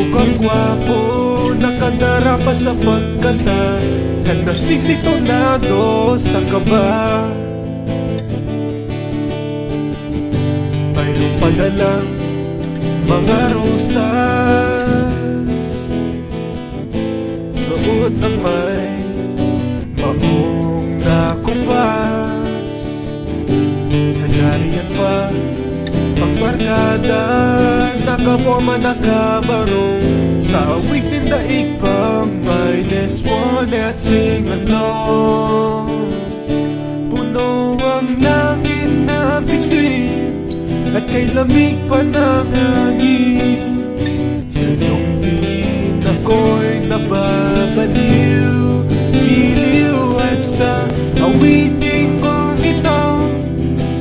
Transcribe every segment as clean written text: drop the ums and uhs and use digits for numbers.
mukhang gwapo, nakadara pa sa pagkanta, ka nasisitonado sa kaba. Mayroon pa na lang mga rosas, suot ang may maong nakupas. Hanarian pa pagbarkada, nakaporma nakabarong, sa awit ng daig pang minus one at sing along. Puno ang langit na bituin, at kay lamig pa ng hangin. Sa iyong tingin ako'y nababaliw, giliw at sa awiting kong ito,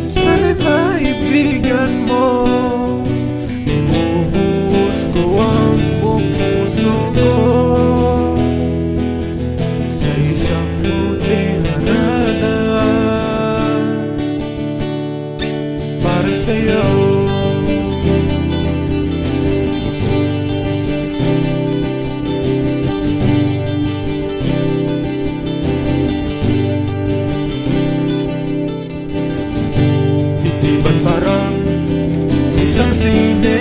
sana'y maibigan mo. Ibubuhos ko ang buong puso ko sa isang muting harana para sa'yo. Ba't parang isang sine,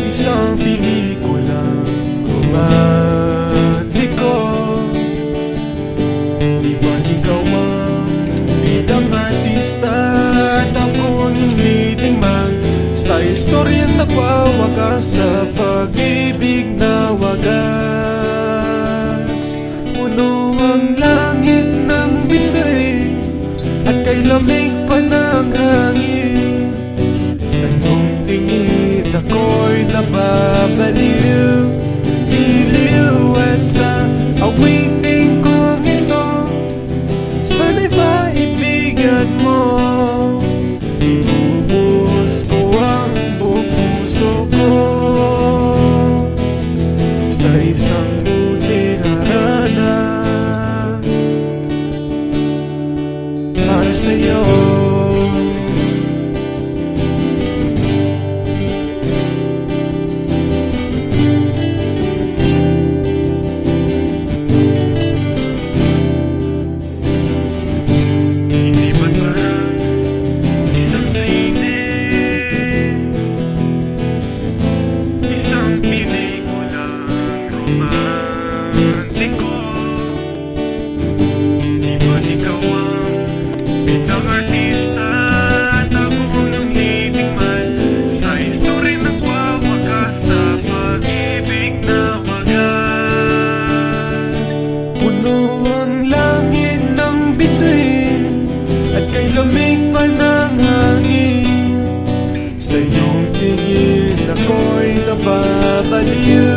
isang pelikulang romantiko? Di ba't ikaw ang bidang artista at ako ang leading man sa istoryang nagwawakas sa pag-ibig na wagas? Puno ang langit ng bituin, at kay lamig pa ng hangin. Sa iyong tingin ako'y nababaliw, giliw at sa awiting kong ito, sana'y maibigan mo. Ibubuhos ko ang buong puso ko sa isang muting harana para sa'yo. Hindi ba't parang isang sine, isang pelikulang romantiko? Di ba't ikaw ang bidang artista at ako ang leading man sa istoryang nagwawakas sa pag-ibig na wagas? Puno ang langit ng bituin, at kay lamig pa ng hangin. Sa iyong tingin ako'y nababaliw,